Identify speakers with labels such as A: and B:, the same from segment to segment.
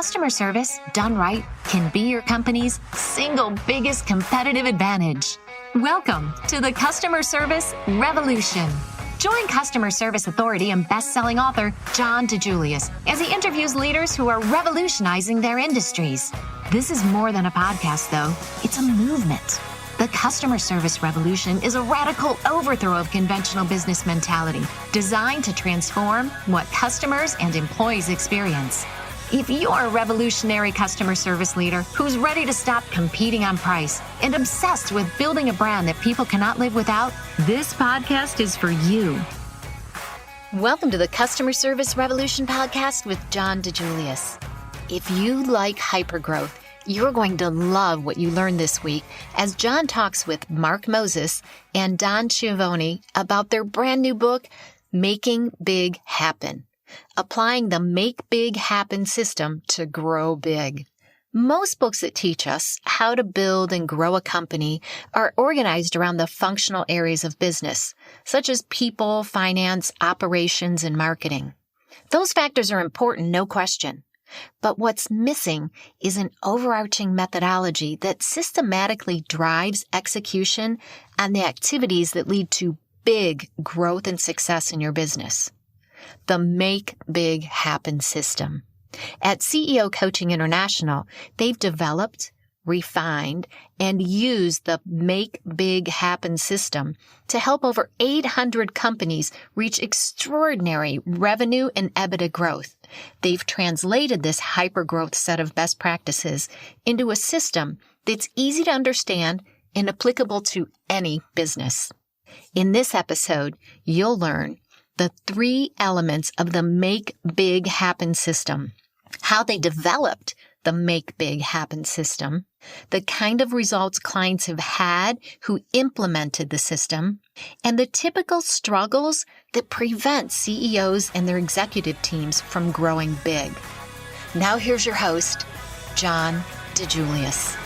A: customer service, done right, can be your company's single biggest competitive advantage. Welcome to the Customer Service Revolution. Join customer service authority and best-selling author John DiJulius as he interviews leaders who are revolutionizing their industries. This is more than a podcast, though. It's a movement. The Customer Service Revolution is a radical overthrow of conventional business mentality designed to transform what customers and employees experience. If you're a revolutionary customer service leader who's ready to stop competing on price and obsessed with building a brand that people cannot live without, this podcast is for you. Welcome to the Customer Service Revolution podcast with John DiJulius. If you like hypergrowth, you're going to love what you learned this week as John talks with Mark Moses and Don Schiavone about their brand new book, Making Big Happen. Applying the Make Big Happen system to grow big. Most books that teach us how to build and grow a company are organized around the functional areas of business, such as people, finance, operations, and marketing. Those factors are important, no question. But what's missing is an overarching methodology that systematically drives execution and the activities that lead to big growth and success in your business. The Make Big Happen system. At CEO Coaching International, they've developed, refined, and used the Make Big Happen system to help over 800 companies reach extraordinary revenue and EBITDA growth. They've translated this hypergrowth set of best practices into a system that's easy to understand and applicable to any business. In this episode, you'll learn the 3 elements of the Make Big Happen system, how they developed the Make Big Happen system, the kind of results clients have had who implemented the system, and the typical struggles that prevent CEOs and their executive teams from growing big. Now here's your host, John DiJulius.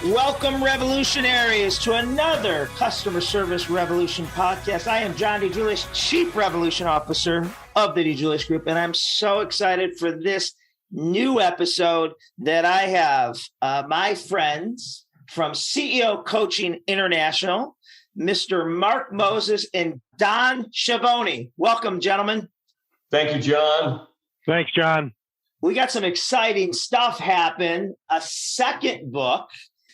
B: Welcome, revolutionaries, to another Customer Service Revolution podcast. I am John DiJulius, Chief Revolution Officer of the DiJulius Group, and I'm so excited for this new episode that I have my friends from CEO Coaching International, Mr. Mark Moses and Don Schiavone. Welcome, gentlemen.
C: Thank you, John.
D: Thanks, John.
B: We got some exciting stuff happen. A second book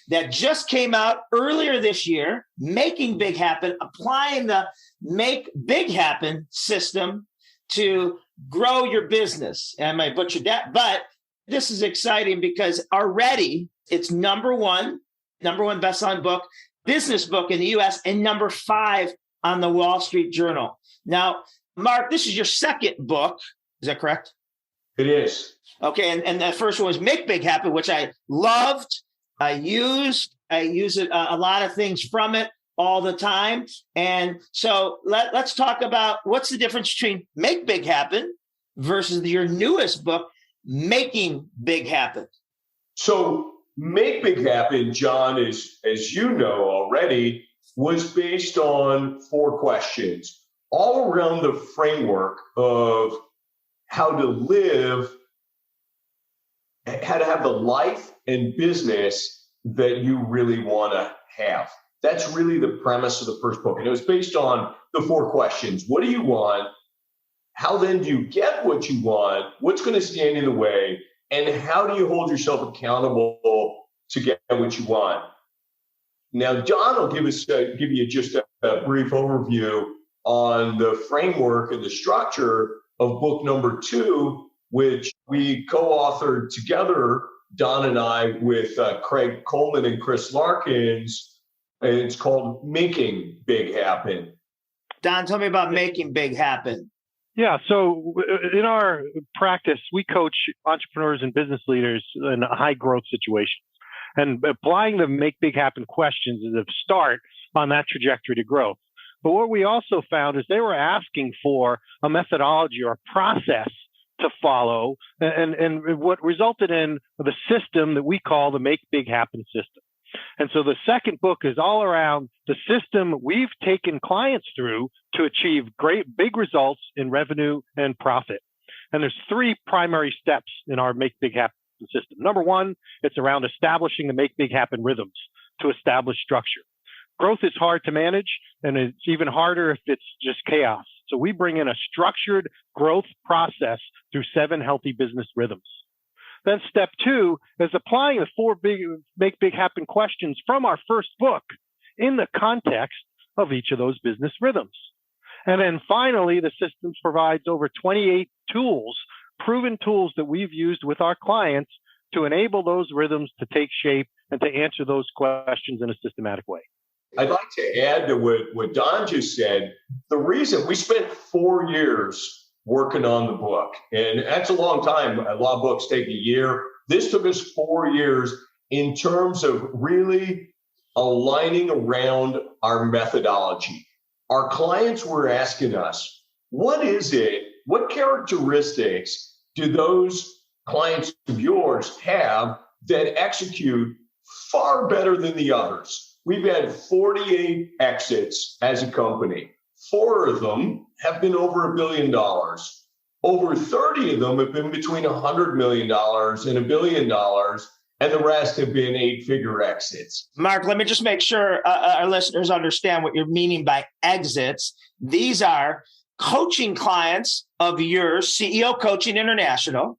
B: that just came out earlier this year, Making Big Happen, applying the Make Big Happen system to grow your business. And I might butcher that, but this is exciting because already it's number one best-selling book, business book in the U.S., and number 5 on the Wall Street Journal. Now, Mark, this is your second book. Is that correct?
C: It is.
B: Okay, and the first one was Make Big Happen, which I loved. I use it, a lot of things from it all the time. And so let's talk about what's the difference between Make Big Happen versus your newest book, Making Big Happen.
C: So Make Big Happen, John, is, as you know already, was based on 4 questions all around the framework of how to live, how to have the life and business that you really want to have. That's really the premise of the first book. And it was based on the 4 questions. What do you want? How then do you get what you want? What's going to stand in the way? And how do you hold yourself accountable to get what you want? Now, John will give you just a brief overview on the framework and the structure of book number 2, which we co-authored together, Don and I, with Craig Coleman and Chris Larkins, and it's called Making Big Happen.
B: Don, tell me about Making Big Happen.
D: Yeah, so in our practice, we coach entrepreneurs and business leaders in high growth situations. And applying the Make Big Happen questions is a start on that trajectory to growth. But what we also found is they were asking for a methodology or a process to follow, and what resulted in the system that we call the Make Big Happen system. And so the second book is all around the system we've taken clients through to achieve great big results in revenue and profit. And there's three primary steps in our Make Big Happen system. Number one, it's around establishing the Make Big Happen rhythms to establish structure. Growth is hard to manage, and it's even harder if it's just chaos. So we bring in a structured growth process through 7 healthy business rhythms. Then step 2 is applying the 4 Make Big Happen questions from our first book in the context of each of those business rhythms. And then finally, the system provides over 28 tools, proven tools that we've used with our clients to enable those rhythms to take shape and to answer those questions in a systematic way.
C: I'd like to add to what Don just said. The reason we spent 4 years working on the book, and that's a long time. A lot of books take a year. This took us 4 years in terms of really aligning around our methodology. Our clients were asking us, what characteristics do those clients of yours have that execute far better than the others? We've had 48 exits as a company. 4 of them have been over $1 billion. Over 30 of them have been between $100 million and $1 billion, and the rest have been 8-figure exits.
B: Mark, let me just make sure our listeners understand what you're meaning by exits. These are coaching clients of yours, CEO Coaching International,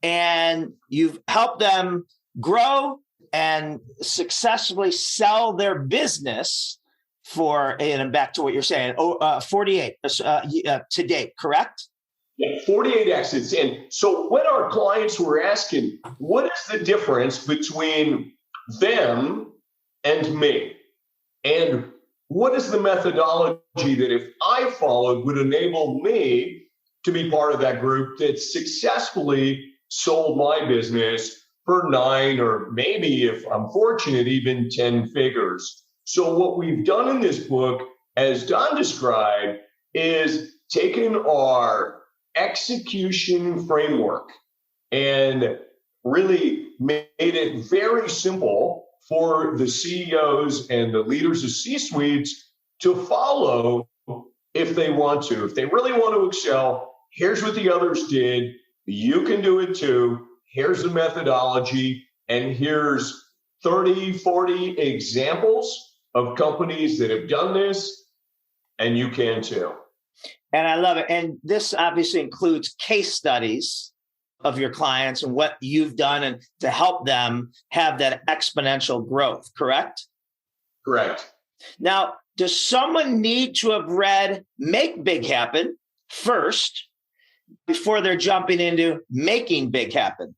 B: and you've helped them grow and successfully sell their business for, and back to what you're saying, 48 to date, correct?
C: Yeah, 48 exits. And so what our clients were asking, what is the difference between them and me? And what is the methodology that if I followed would enable me to be part of that group that successfully sold my business for 9 or maybe, if I'm fortunate, even 10 figures? So what we've done in this book, as Don described, is taken our execution framework and really made it very simple for the CEOs and the leaders of C-suites to follow if they want to. If they really want to excel, here's what the others did. You can do it too. Here's the methodology. And here's 30, 40 examples of companies that have done this, and you can too.
B: And I love it. And this obviously includes case studies of your clients and what you've done and to help them have that exponential growth, correct?
C: Correct.
B: Now, does someone need to have read Make Big Happen first before they're jumping into Making Big Happen?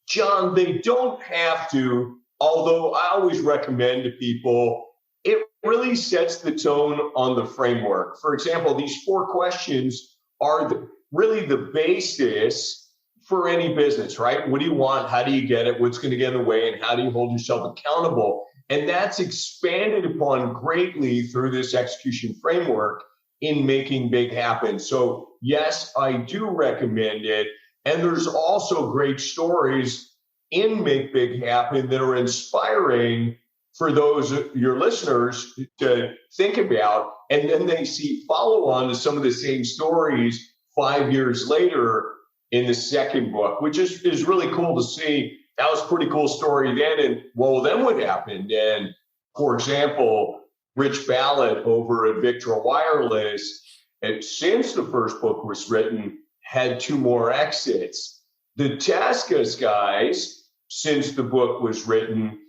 C: John, they don't have to, although I always recommend to people, it really sets the tone on the framework. For example, these 4 questions are really the basis for any business, right? What do you want? How do you get it? What's going to get in the way? And how do you hold yourself accountable? And that's expanded upon greatly through this execution framework in Making Big Happen. So yes, I do recommend it. And there's also great stories in Make Big Happen that are inspiring for those your listeners to think about, and then they see follow on to some of the same stories 5 years later in the second book, which is really cool to see. That was a pretty cool story then, and well, then what happened? And for example, Rich Ballard over at Victra Wireless, and since the first book was written, had 2 more exits. The Taskus guys, since the book was written,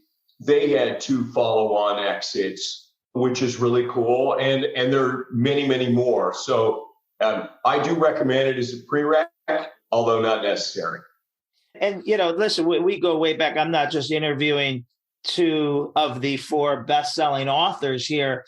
C: they had 2 follow-on exits, which is really cool. And there are many, many more. So I do recommend it as a prereq, although not necessary.
B: And, listen, we go way back. I'm not just interviewing 2 of the 4 best-selling authors here.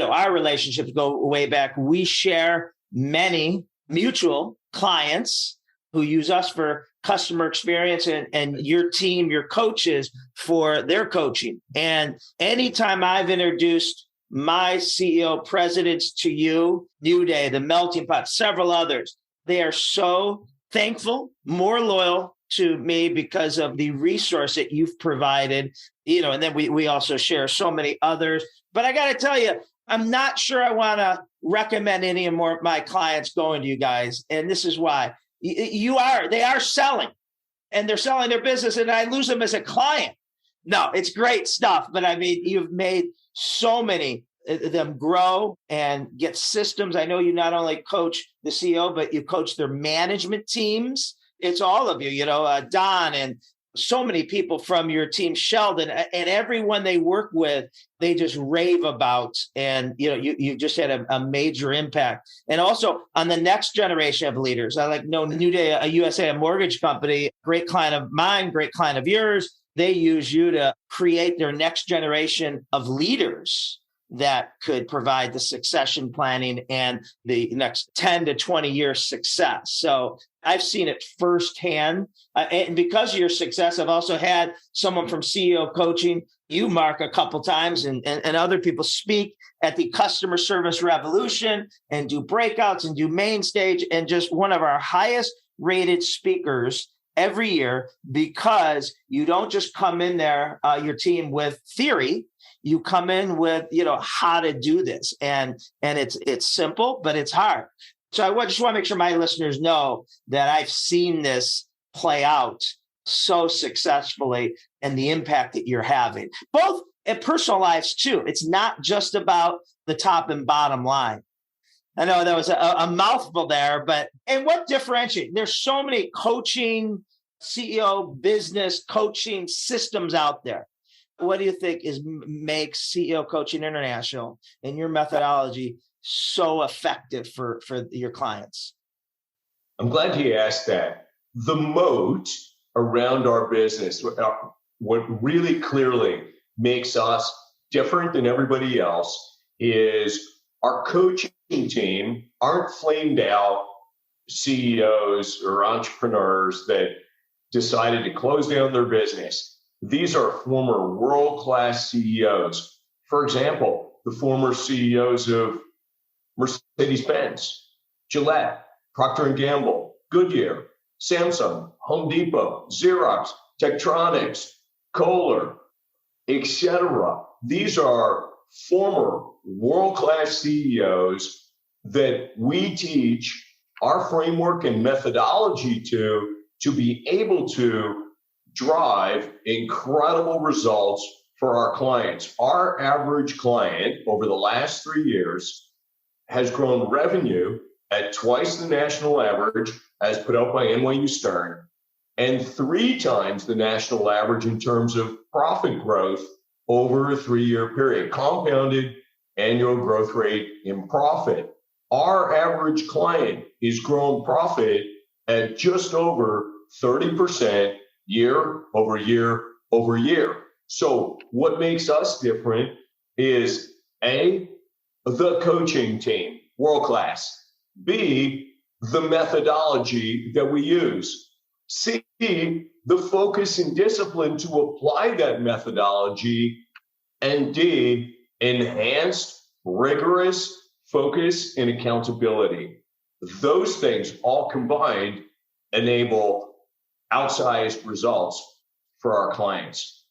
B: Our relationships go way back. We share many mutual clients who use us for customer experience and your team, your coaches for their coaching. And anytime I've introduced my CEO presidents to you, New Day, The Melting Pot, several others, they are so thankful, more loyal to me because of the resource that you've provided, and then we also share so many others. But I got to tell you, I'm not sure I want to recommend any more of my clients going to you guys. And this is why. they are selling, and they're selling their business, and I lose them as a client. No, it's great stuff. But I mean, you've made so many of them grow and get systems. I know you not only coach the CEO, but you coach their management teams. It's all of you, Don and so many people from your team, Sheldon, and everyone they work with, they just rave about. And, you just had a major impact. And also on the next generation of leaders, I know New Day, a USA, a mortgage company, great client of mine, great client of yours. They use you to create their next generation of leaders that could provide the succession planning and the next 10 to 20 year success. So I've seen it firsthand. And because of your success, I've also had someone from CEO coaching, you, Mark, a couple times, and other people speak at the Customer Service Revolution and do breakouts and do main stage, and just one of our highest rated speakers every year, because you don't just come in there, your team, with theory. You come in with, how to do this. And it's simple, but it's hard. So I just want to make sure my listeners know that I've seen this play out so successfully and the impact that you're having, both in personal lives too. It's not just about the top and bottom line. I know that was a mouthful there, and what differentiates? There's so many coaching, CEO business coaching systems out there. What do you think makes CEO Coaching International and your methodology so effective for your clients?
C: I'm glad you asked that. The moat around our business, what really clearly makes us different than everybody else, is our coaching team aren't flamed out CEOs or entrepreneurs that decided to close down their business. These are former world-class CEOs. For example, the former CEOs of Mercedes-Benz, Gillette, Procter & Gamble, Goodyear, Samsung, Home Depot, Xerox, Tektronix, Kohler, etc. These are former world-class CEOs that we teach our framework and methodology to be able to drive incredible results for our clients. Our average client over the last 3 years has grown revenue at twice the national average as put out by NYU Stern, and 3 times the national average in terms of profit growth over a 3-year period, compounded annual growth rate in profit. Our average client is growing profit at just over 30% year over year over year. So what makes us different is A, the coaching team, world class. B, the methodology that we use. C, the focus and discipline to apply that methodology. And D, enhanced, rigorous focus and accountability. Those things all combined enable outsized results for our clients.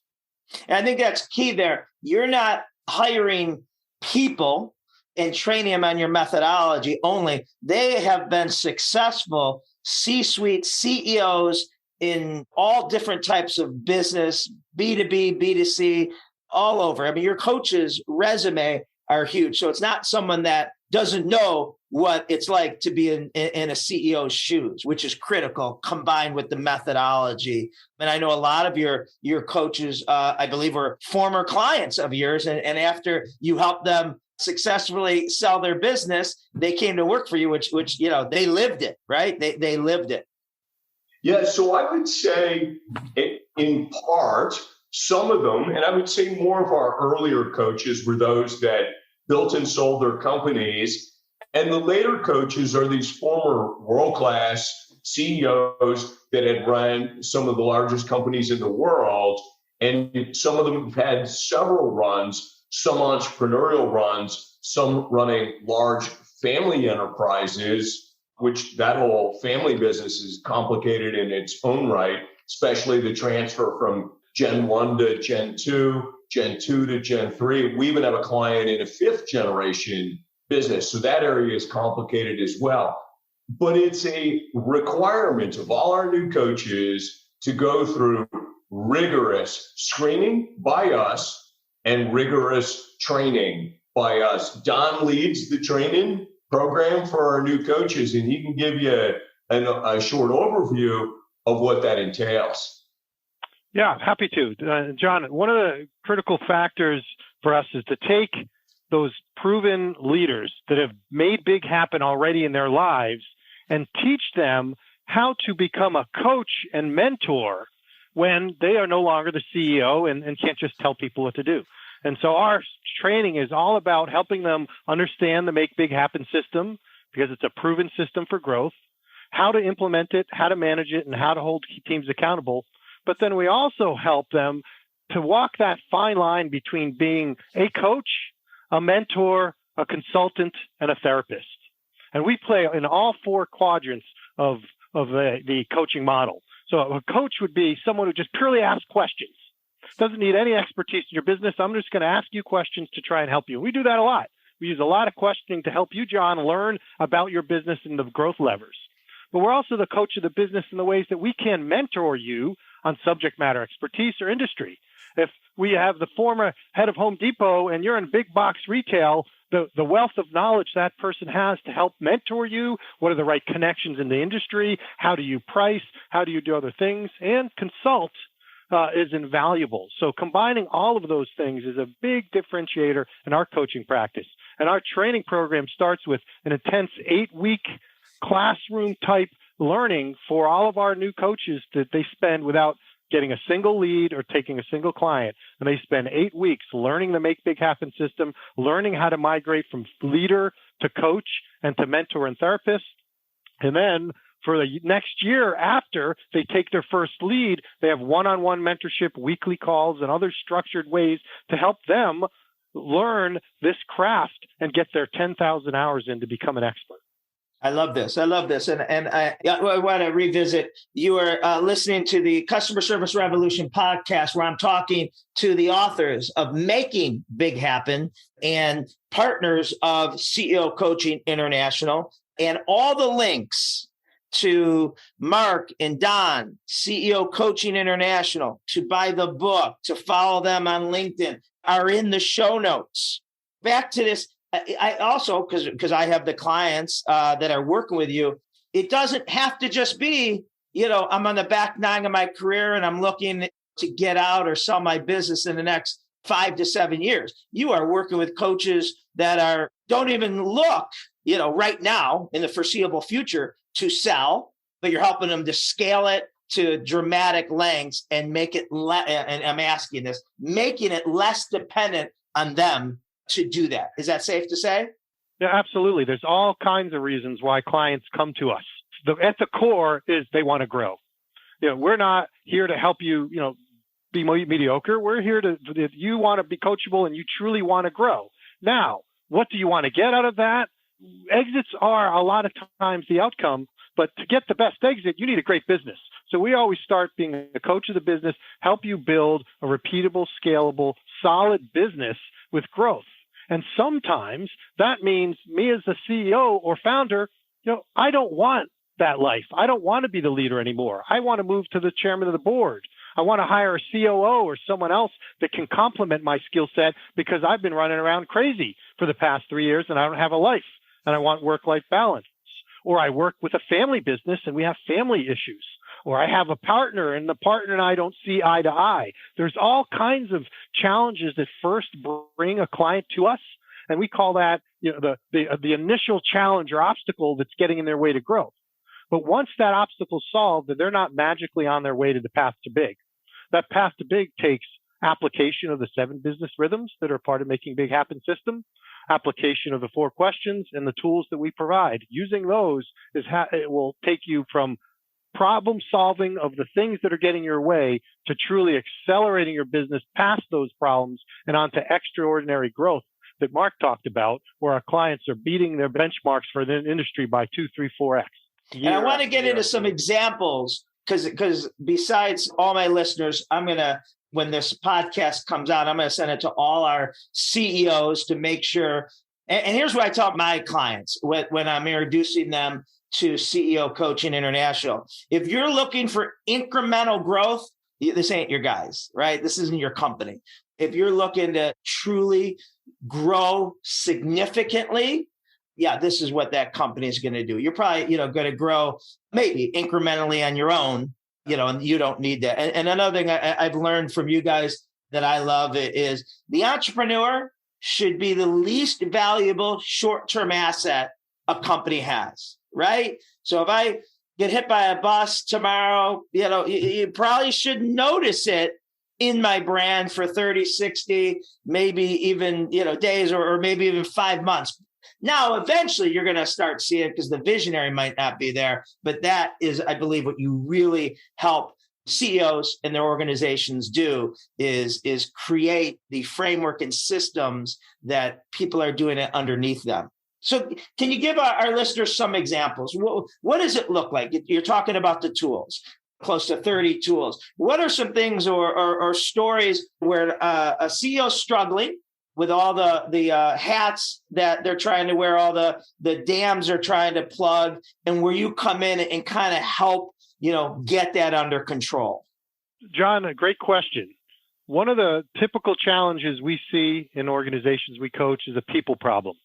B: And I think that's key there. You're not hiring people and training them on your methodology only. They have been successful C-suite CEOs in all different types of business, B2B, B2C, all over. I mean, your coach's resume are huge. So it's not someone that doesn't know what it's like to be in a CEO's shoes, which is critical, combined with the methodology. And I know a lot of your coaches, I believe, were former clients of yours. And after you helped them successfully sell their business, they came to work for you, which they lived it, right? They lived it.
C: Yeah, so I would say in part, some of them, and I would say more of our earlier coaches were those that built and sold their companies. And the later coaches are these former world-class CEOs that had run some of the largest companies in the world. And some of them have had several runs, some entrepreneurial runs, some running large family enterprises, which that whole family business is complicated in its own right, especially the transfer from Gen 1 to Gen 2, Gen 2 to Gen 3. We even have a client in a 5th generation business. So that area is complicated as well. but it's a requirement of all our new coaches to go through rigorous screening by us and rigorous training by us. Don leads the training program for our new coaches, and he can give you a short overview of what that entails.
D: Yeah, happy to. John, one of the critical factors for us is to take those proven leaders that have made big happen already in their lives and teach them how to become a coach and mentor when they are no longer the CEO and can't just tell people what to do. And so our training is all about helping them understand the Make Big Happen system, because it's a proven system for growth, how to implement it, how to manage it, and how to hold teams accountable. But then we also help them to walk that fine line between being a coach, a mentor, a consultant, and a therapist. And we play in all four quadrants of the coaching model. So a coach would be someone who just purely asks questions, doesn't need any expertise in your business. I'm just going to ask you questions to try and help you. We do that a lot. We use a lot of questioning to help you, John, learn about your business and the growth levers. But we're also the coach of the business in the ways that we can mentor you on subject matter expertise or industry. If we have the former head of Home Depot and you're in big box retail, the wealth of knowledge that person has to help mentor you, what are the right connections in the industry, how do you price, how do you do other things, and consult is invaluable. So combining all of those things is a big differentiator in our coaching practice. And our training program starts with an intense 8-week classroom type learning for all of our new coaches that they spend without getting a single lead or taking a single client. And they spend 8 weeks learning the Make Big Happen system, learning how to migrate from leader to coach and to mentor and therapist. And then for the next year after they take their first lead, they have one-on-one mentorship, weekly calls, and other structured ways to help them learn this craft and get their 10,000 hours in to become an expert.
B: I love this. And I want to revisit. You are listening to the Customer Service Revolution podcast, where I'm talking to the authors of Making Big Happen and partners of CEO Coaching International. And all the links to Mark and Don, CEO Coaching International, to buy the book, to follow them on LinkedIn, are in the show notes. Back to this. I also, because I have the clients that are working with you, it doesn't have to just be, I'm on the back nine of my career and I'm looking to get out or sell my business in the next 5 to 7 years. You are working with coaches that don't even look, right now in the foreseeable future to sell, but you're helping them to scale it to dramatic lengths and make it, and I'm asking this, making it less dependent on them to do that. Is that safe to say?
D: Yeah, absolutely. There's all kinds of reasons why clients come to us. At the core is they want to grow. We're not here to help you, be mediocre. We're here if you want to be coachable and you truly want to grow. Now, what do you want to get out of that? Exits are a lot of times the outcome, but to get the best exit, you need a great business. So we always start being a coach of the business, help you build a repeatable, scalable, solid business with growth. And sometimes that means me as the CEO or founder, I don't want that life. I don't want to be the leader anymore. I want to move to the chairman of the board. I want to hire a COO or someone else that can complement my skill set because I've been running around crazy for the past 3 years and I don't have a life and I want work-life balance. Or I work with a family business and we have family issues. Or I have a partner and the partner and I don't see eye to eye. There's all kinds of challenges that first bring a client to us. And we call that the initial challenge or obstacle that's getting in their way to growth. But once that obstacle is solved, they're not magically on their way to the path to big. That path to big takes application of the 7 business rhythms that are part of Making Big Happen system, application of the 4 questions and the tools that we provide. Using those it will take you from problem solving of the things that are getting your way to truly accelerating your business past those problems and onto extraordinary growth that Mark talked about, where our clients are beating their benchmarks for the industry by 2, 3, 4x.
B: And I want to get into some examples because besides all my listeners, when this podcast comes out, I'm going to send it to all our CEOs to make sure. And here's what I tell my clients when I'm introducing them to CEO Coaching International. If you're looking for incremental growth, this ain't your guys, right? This isn't your company. If you're looking to truly grow significantly, yeah, this is what that company is going to do. You're probably, going to grow maybe incrementally on your own, and you don't need that. And another thing I've learned from you guys that I love is the entrepreneur should be the least valuable short-term asset a company has, right? So if I get hit by a bus tomorrow, you probably should notice it in my brand for 30, 60, maybe even, days or maybe even 5 months. Now, eventually you're going to start seeing it because the visionary might not be there. But that is, I believe, what you really help CEOs and their organizations do is create the framework and systems that people are doing it underneath them. So can you give our listeners some examples? What does it look like? You're talking about the tools, close to 30 tools. What are some things or stories where a CEO is struggling with all the hats that they're trying to wear, all the dams they're trying to plug, and where you come in and kind of help, get that under control?
D: John, a great question. One of the typical challenges we see in organizations we coach is a people problem.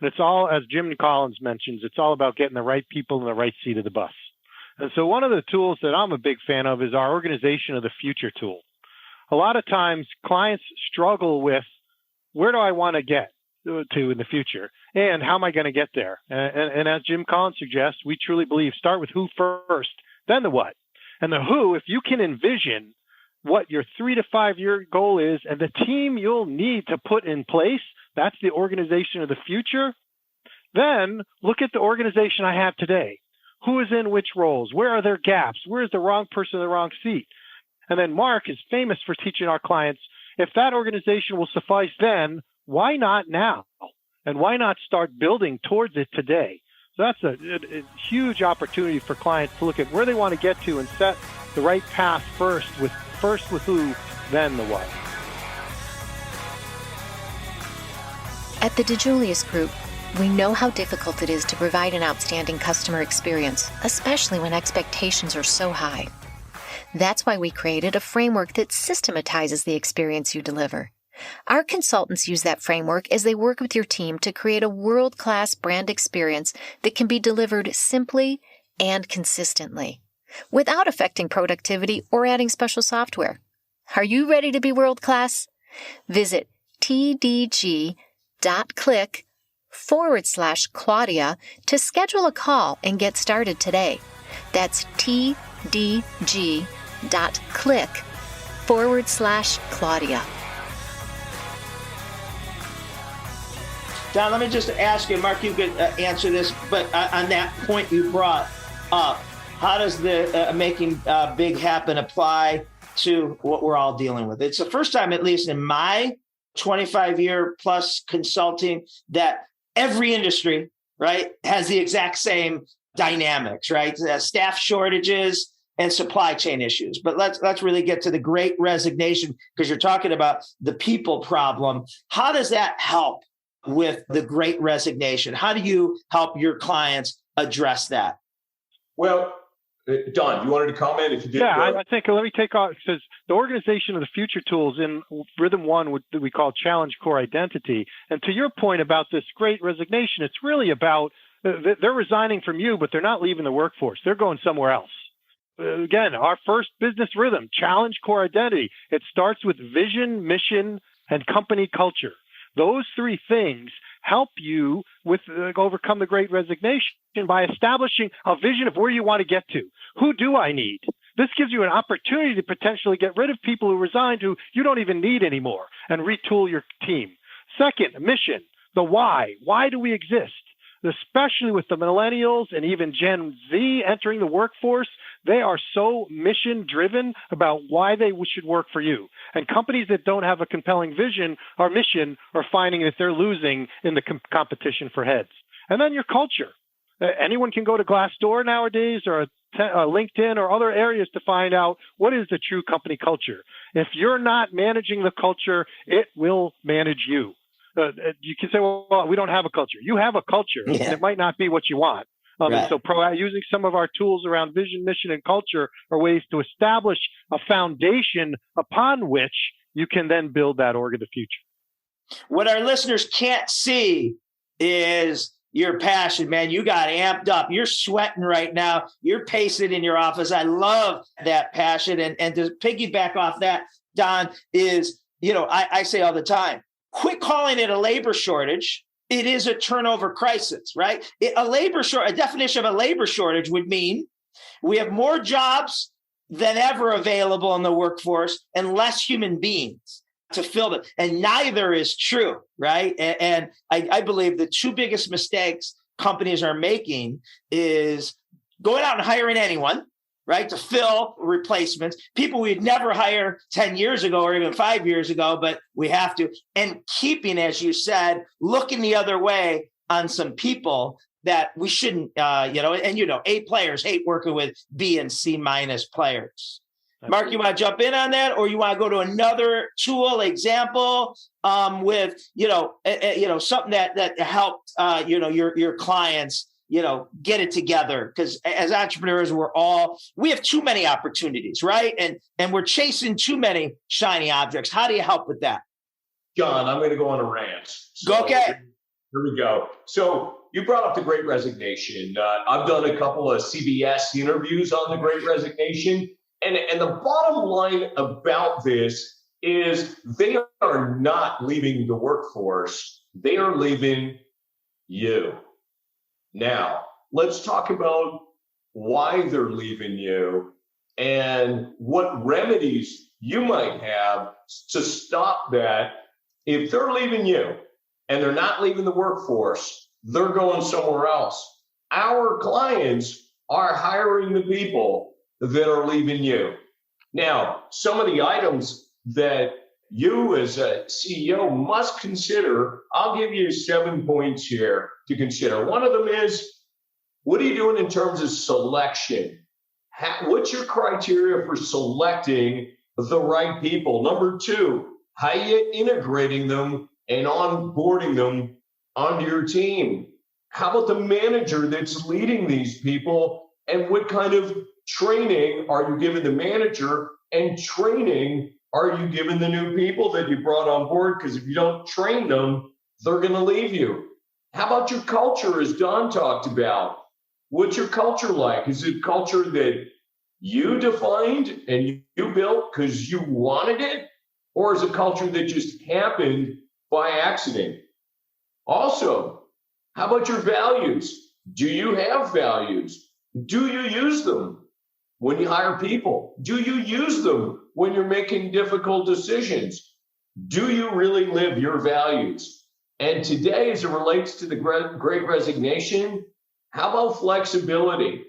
D: And it's all, as Jim Collins mentions, it's all about getting the right people in the right seat of the bus. And so one of the tools that I'm a big fan of is our Organization of the Future tool. A lot of times clients struggle with, where do I want to get to in the future? And how am I going to get there? And as Jim Collins suggests, we truly believe start with who first, then the what. And the who, if you can envision what your 3 to 5 year goal is and the team you'll need to put in place, that's the organization of the future. Then look at the organization I have today. Who is in which roles? Where are there gaps? Where is the wrong person in the wrong seat? And then Mark is famous for teaching our clients, if that organization will suffice then, why not now? And why not start building towards it today? So that's a huge opportunity for clients to look at where they want to get to and set the right path first with who, then the what.
E: At the DiJulius Group, we know how difficult it is to provide an outstanding customer experience, especially when expectations are so high. That's why we created a framework that systematizes the experience you deliver. Our consultants use that framework as they work with your team to create a world-class brand experience that can be delivered simply and consistently, without affecting productivity or adding special software. Are you ready to be world-class? Visit tdg.click/Claudia to schedule a call and get started today. That's tdg.click/Claudia.
B: Don, let me just ask you, Mark, you could answer this, but on that point you brought up, how does the making big happen apply to what we're all dealing with? It's the first time, at least in my 25-year plus consulting, that every industry, right, has the exact same dynamics, right? Staff shortages and supply chain issues. But let's really get to the Great Resignation, because you're talking about the people problem. How does that help with the Great Resignation? How do you help your clients address that?
C: Well, Don, you wanted to comment if you did?
D: Yeah, I think, let me take off. It says the Organization of the Future tools in Rhythm 1, what we call Challenge Core Identity. And to your point about this Great Resignation, it's really about, they're resigning from you, but they're not leaving the workforce. They're going somewhere else. Again, our first business rhythm, Challenge Core Identity. It starts with vision, mission, and company culture. Those three things help you with overcome the Great Resignation by establishing a vision of where you want to get to. Who do I need? This gives you an opportunity to potentially get rid of people who resigned who you don't even need anymore and retool your team. Second, mission, the why. Why do we exist? Especially with the millennials and even Gen Z entering the workforce, they are so mission driven about why they should work for you. And companies that don't have a compelling vision or mission are finding that they're losing in the competition for heads. And then your culture. Anyone can go to Glassdoor nowadays or LinkedIn or other areas to find out what is the true company culture. If you're not managing the culture, it will manage you. You can say, well, we don't have a culture. You have a culture.
B: Yeah.
D: And it might not be what you want. And so using some of our tools around vision, mission, and culture are ways to establish a foundation upon which you can then build that org of the future.
B: What our listeners can't see is your passion, man. You got amped up. You're sweating right now. You're pacing in your office. I love that passion. And to piggyback off that, Don, is, I say all the time, quit calling it a labor shortage. It is a turnover crisis, right? A definition of a labor shortage would mean we have more jobs than ever available in the workforce and less human beings to fill them. And neither is true, right? And I believe the two biggest mistakes companies are making is going out and hiring anyone, right, to fill replacements, people we'd never hire 10 years ago or even 5 years ago, but we have to. And keeping, as you said, looking the other way on some people that we shouldn't, A players hate working with B and C minus players. Mark, you want to jump in on that, or you want to go to another tool example with something that helped your clients get it together? Because as entrepreneurs, we have too many opportunities, right? And we're chasing too many shiny objects. How do you help with that?
C: John, I'm going to go on a rant.
B: Okay.
C: Here we go. So you brought up the Great Resignation. I've done a couple of CBS interviews on the Great Resignation. And the bottom line about this is they are not leaving the workforce. They are leaving you. Now, let's talk about why they're leaving you and what remedies you might have to stop that. If they're leaving you and they're not leaving the workforce, they're going somewhere else. Our clients are hiring the people that are leaving you. Now, some of the items that you as a CEO must consider, I'll give you 7 points here to consider. One of them is, what are you doing in terms of selection? What's your criteria for selecting the right people? Number 2, how are you integrating them and onboarding them onto your team? How about the manager that's leading these people, and what kind of training are you giving the manager, and training are you giving the new people that you brought on board? Because if you don't train them, they're going to leave you. How about your culture, as Don talked about? What's your culture like? Is it culture that you defined and you built because you wanted it? Or is it culture that just happened by accident? Also, how about your values? Do you have values? Do you use them when you hire people? Do you use them when you're making difficult decisions? Do you really live your values? And today, as it relates to the Great Resignation, how about flexibility?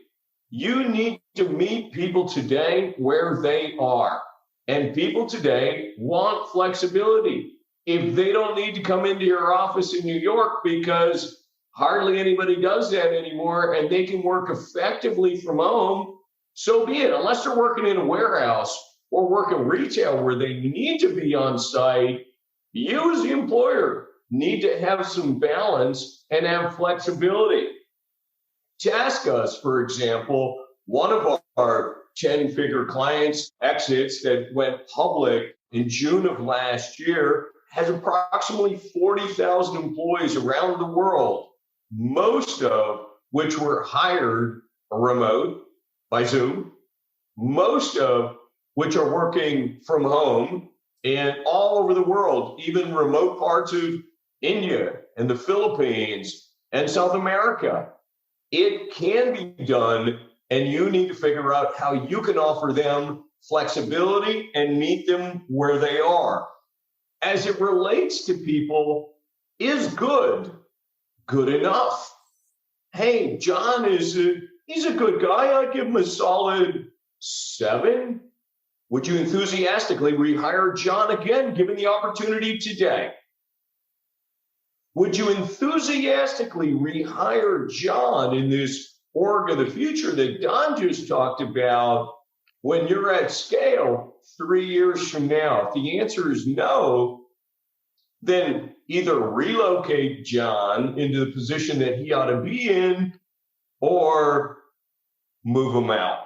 C: You need to meet people today where they are. And people today want flexibility. If they don't need to come into your office in New York because hardly anybody does that anymore, and they can work effectively from home, so be it. Unless they're working in a warehouse or working retail where they need to be on site, you as the employer need to have some balance and have flexibility. TaskUs, for example, one of our 10-figure clients exits that went public in June of last year has approximately 40,000 employees around the world, most of which were hired remote by Zoom, most of which are working from home and all over the world, even remote parts of India and the Philippines and South America. It can be done, and you need to figure out how you can offer them flexibility and meet them where they are. As it relates to people, is good enough? Hey, John he's a good guy. I'd give him a solid 7. Would you enthusiastically rehire John again, given the opportunity today? Would you enthusiastically rehire John in this org of the future that Don just talked about when you're at scale 3 years from now? If the answer is no, then either relocate John into the position that he ought to be in, or move them out.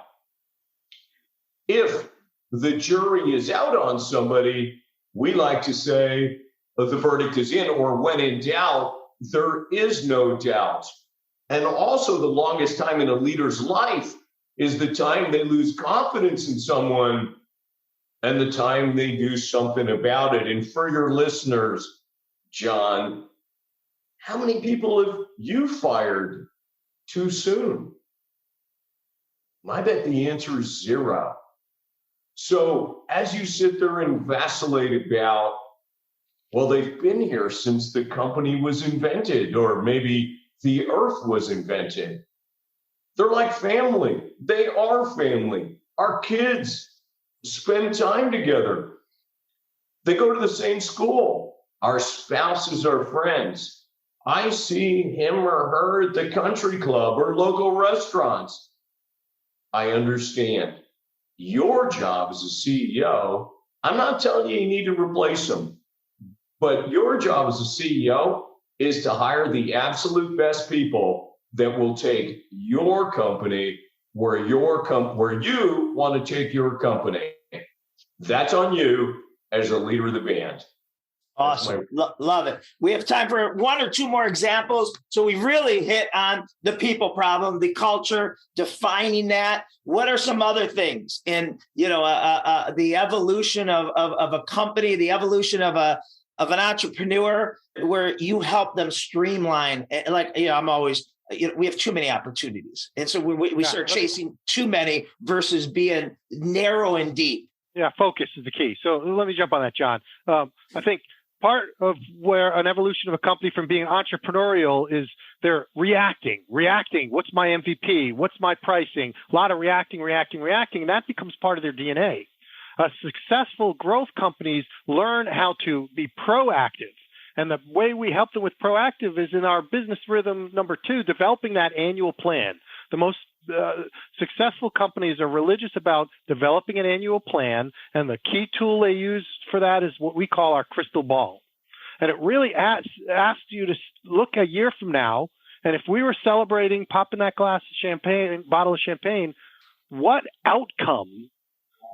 C: If the jury is out on somebody, we like to say the verdict is in, or when in doubt, there is no doubt. And also, the longest time in a leader's life is the time they lose confidence in someone and the time they do something about it. And for your listeners, John, how many people have you fired too soon? I bet the answer is 0. So as you sit there and vacillate about, well, they've been here since the company was invented, or maybe the earth was invented. They're like family. They are family. Our kids spend time together. They go to the same school. Our spouses are friends. I see him or her at the country club or local restaurants. I understand. Your job as a CEO, I'm not telling you need to replace them, but your job as a CEO is to hire the absolute best people that will take your company where you want to take your company. That's on you as a leader of the band.
B: Awesome. Love it. We have time for 1 or 2 more examples. So we really hit on the people problem, the culture, defining that. What are some other things in, the evolution of a company, the evolution of an entrepreneur, where you help them streamline? Like, I'm always, we have too many opportunities. And so we start chasing too many versus being narrow and deep.
D: Yeah, focus is the key. So let me jump on that, John. I think part of where an evolution of a company from being entrepreneurial is they're reacting. What's my MVP? What's my pricing? A lot of reacting. And that becomes part of their DNA. Successful growth companies learn how to be proactive. And the way we help them with proactive is in our business rhythm number 2, developing that annual plan. The most successful companies are religious about developing an annual plan, and the key tool they use for that is what we call our crystal ball. And it really asks you to look a year from now, and if we were celebrating, popping that bottle of champagne, what outcome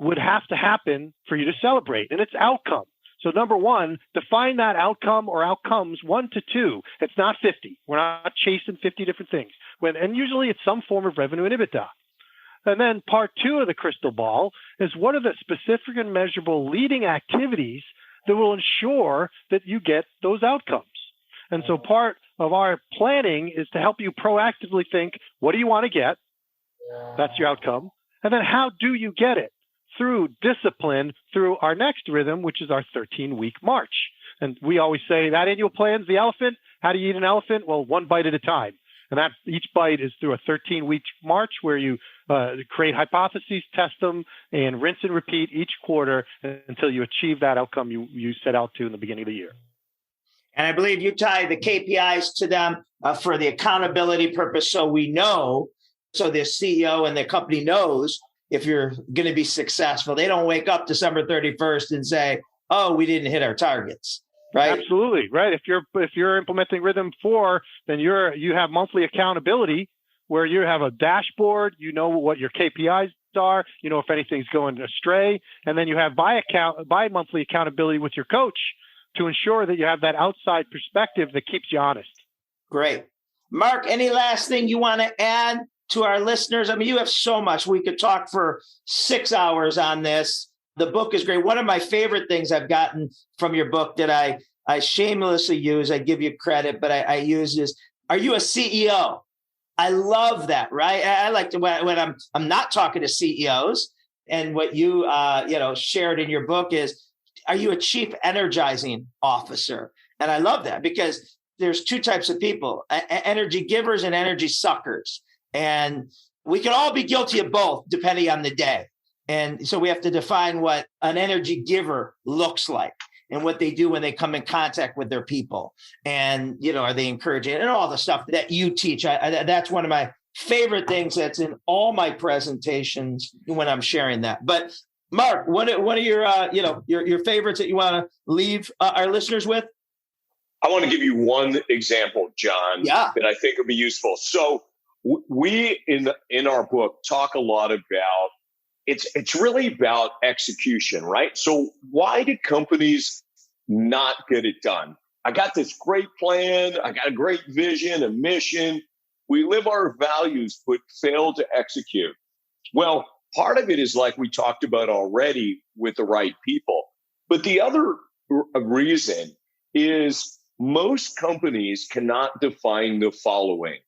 D: would have to happen for you to celebrate? And it's outcome. So number 1, define that outcome or outcomes 1 to 2. It's not 50. We're not chasing 50 different things. And usually it's some form of revenue and EBITDA. And then part 2 of the crystal ball is what are the specific and measurable leading activities that will ensure that you get those outcomes. And so part of our planning is to help you proactively think, what do you want to get? That's your outcome. And then how do you get it? Through discipline, through our next rhythm, which is our 13-week march. And we always say that annual plan's the elephant. How do you eat an elephant? Well, 1 bite at a time. And that each bite is through a 13-week march where you create hypotheses, test them, and rinse and repeat each quarter until you achieve that outcome you set out to in the beginning of the year.
B: And I believe you tie the KPIs to them for the accountability purpose, so we know, so the CEO and the company knows if you're going to be successful. They don't wake up December 31st and say, oh, we didn't hit our targets, right?
D: Absolutely, right. If you're implementing Rhythm 4, then you have monthly accountability where you have a dashboard, you know what your KPIs are, you know if anything's going astray, and then you have bi-monthly accountability with your coach to ensure that you have that outside perspective that keeps you honest.
B: Great. Mark, any last thing you want to add to our listeners? I mean, you have so much. We could talk for 6 hours on this. The book is great. One of my favorite things I've gotten from your book that I shamelessly use, I give you credit, but I use is, are you a CEO? I love that, right? I like to, when I'm not talking to CEOs, and what you shared in your book is, are you a chief energizing officer? And I love that because there's 2 types of people, energy givers and energy suckers. And we can all be guilty of both depending on the day. And so we have to define what an energy giver looks like and what they do when they come in contact with their people. And, are they encouraging and all the stuff that you teach? That's one of my favorite things that's in all my presentations when I'm sharing that. But Mark, what are your favorites that you want to leave our listeners with?
C: I want to give you one example, John, that I think would be useful. So We in our book talk a lot about it's really about execution, right? So why do companies not get it done? I got this great plan, I got a great vision, a mission. We live our values, but fail to execute. Well, part of it is like we talked about already with the right people. But the other reason is most companies cannot define the following.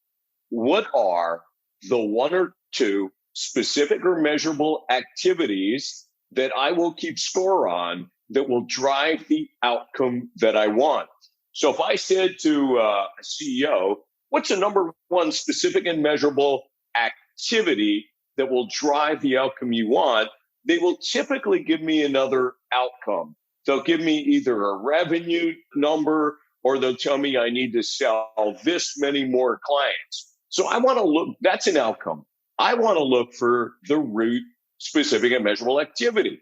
C: What are the one or two specific or measurable activities that I will keep score on that will drive the outcome that I want? So if I said to a CEO, what's the number one specific and measurable activity that will drive the outcome you want? They will typically give me another outcome. They'll give me either a revenue number or they'll tell me I need to sell this many more clients. So I want to look, that's an outcome. I want to look for the root specific and measurable activity.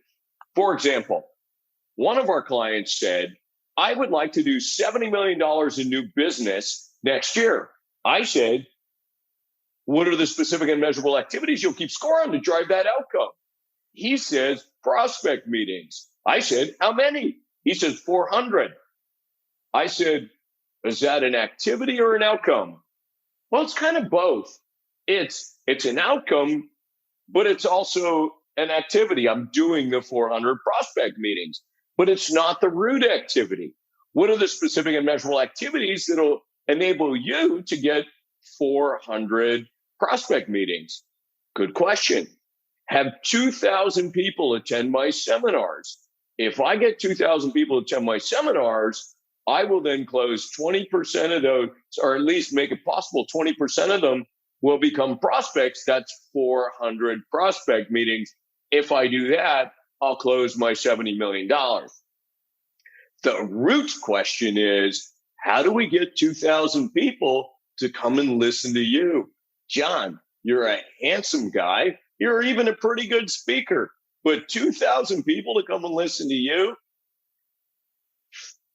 C: For example, one of our clients said, I would like to do $70 million in new business next year. I said, what are the specific and measurable activities you'll keep score on to drive that outcome? He says, prospect meetings. I said, how many? He says, 400. I said, is that an activity or an outcome? Well, it's kind of both. It's an outcome, but it's also an activity. I'm doing the 400 prospect meetings, but it's not the root activity. What are the specific and measurable activities that'll enable you to get 400 prospect meetings? Good question. Have 2,000 people attend my seminars. If I get 2,000 people attend my seminars, I will then close 20% of those, or at least make it possible 20% of them will become prospects. That's 400 prospect meetings. If I do that, I'll close my $70 million. The root question is, how do we get 2,000 people to come and listen to you? John, you're a handsome guy. You're even a pretty good speaker. But 2,000 people to come and listen to you?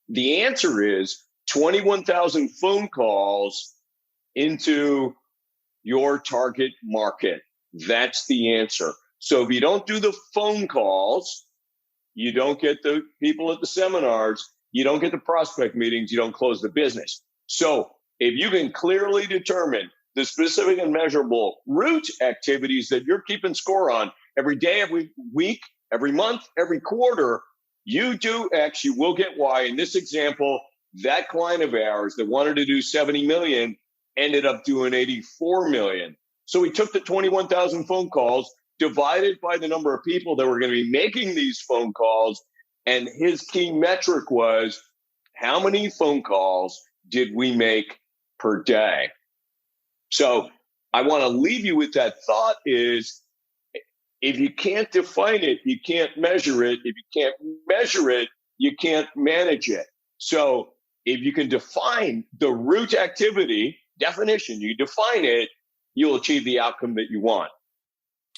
C: The answer is 21,000 phone calls into your target market. That's the answer. So if you don't do the phone calls, you don't get the people at the seminars, you don't get the prospect meetings, you don't close the business. So if you can clearly determine the specific and measurable root activities that you're keeping score on every day, every week, every month, every quarter, you do X, you will get Y. In this example, that client of ours that wanted to do 70 million ended up doing 84 million. So we took the 21,000 phone calls, divided by the number of people that were going to be making these phone calls. And his key metric was, how many phone calls did we make per day? So I want to leave you with that thought is, if you can't define it, you can't measure it. If you can't measure it, you can't manage it. So if you can define the root activity, definition, you define it, you'll achieve the outcome that you want.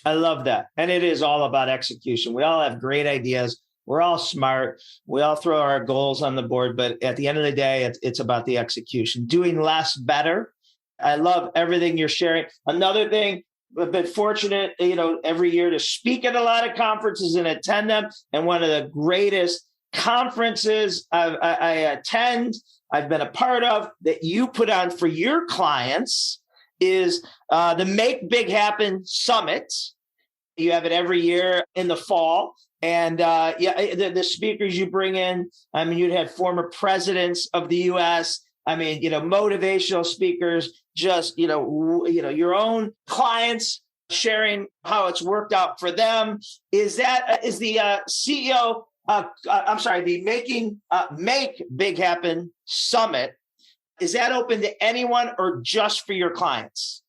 B: I love that. And it is all about execution. We all have great ideas. We're all smart. We all throw our goals on the board. But at the end of the day, it's about the execution. Doing less better. I love everything you're sharing. Another thing, I've been fortunate, every year to speak at a lot of conferences and attend them. And one of the greatest conferences I attend, I've been a part of, that you put on for your clients is the Make Big Happen Summit. You have it every year in the fall. And the speakers you bring in, you'd have former presidents of the U.S., motivational speakers, just, your own clients sharing how it's worked out for them. Is the CEO, the Make Big Happen Summit, is that open to anyone or just for your clients?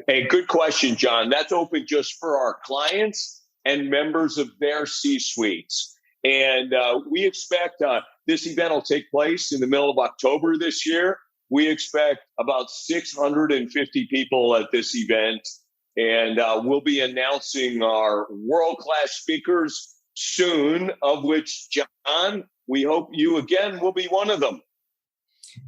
C: Hey, good question, John. That's open just for our clients and members of their C-suites. And we expect this event will take place in the middle of October this year. We expect about 650 people at this event. And we'll be announcing our world-class speakers soon, of which, John, we hope you again will be one of them.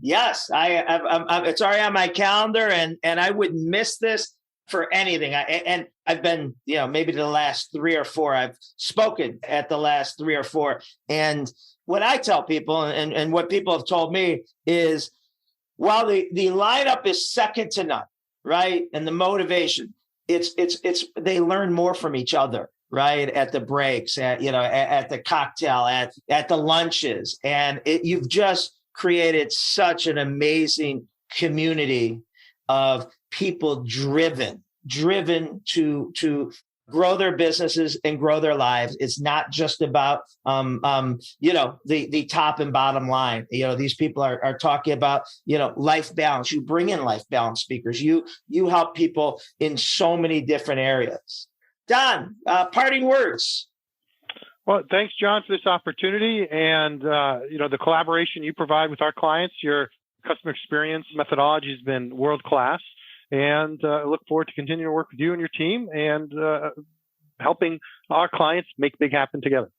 B: Yes, it's already on my calendar, and I wouldn't miss this for anything. I've been, maybe the last 3 or 4. I've spoken at the last 3 or 4. And what I tell people, and what people have told me is, while the lineup is second to none, right, and the motivation, it's they learn more from each other, right, at the breaks, at the cocktail, at the lunches, and you've just created such an amazing community of people driven to grow their businesses and grow their lives. It's not just about the top and bottom line. These people are talking about life balance. You bring in life balance speakers. You help people in so many different areas. Don, parting words.
D: Well, thanks, John, for this opportunity, and the collaboration you provide with our clients. Your customer experience methodology has been world class, and I look forward to continuing to work with you and your team and helping our clients make big happen together.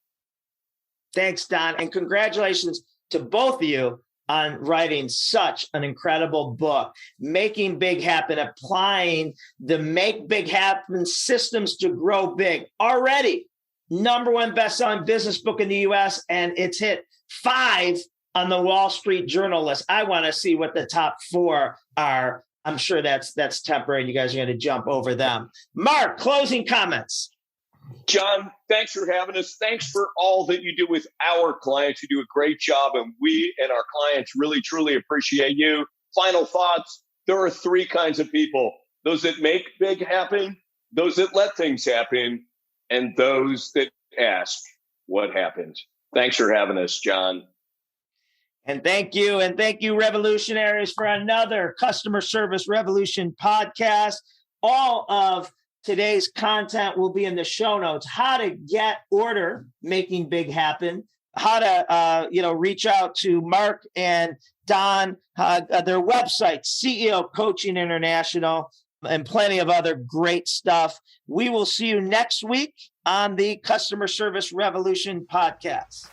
B: Thanks, Don, and congratulations to both of you on writing such an incredible book, Making Big Happen, applying the Make Big Happen systems to grow big. Already #1 best-selling business book in the U.S., and it's hit 5 on the Wall Street Journal list. I want to see what the top 4 are. I'm sure that's temporary, and you guys are going to jump over them. Mark, closing comments.
C: John, thanks for having us. Thanks for all that you do with our clients. You do a great job, and we and our clients really, truly appreciate you. Final thoughts. There are 3 kinds of people: those that make big happen, those that let things happen, and those that ask what happened. Thanks for having us, John.
B: And thank you, Revolutionaries, for another Customer Service Revolution podcast. All of today's content will be in the show notes. How to get order Making Big Happen, how to reach out to Mark and Don, their website, CEO Coaching International, and plenty of other great stuff. We will see you next week on the Customer Service Revolution podcast.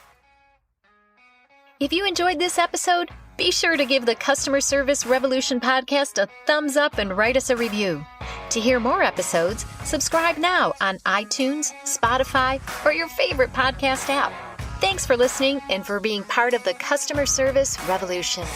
E: If you enjoyed this episode, be sure to give the Customer Service Revolution podcast a thumbs up and write us a review. To hear more episodes, subscribe now on iTunes, Spotify, or your favorite podcast app. Thanks for listening and for being part of the Customer Service Revolution.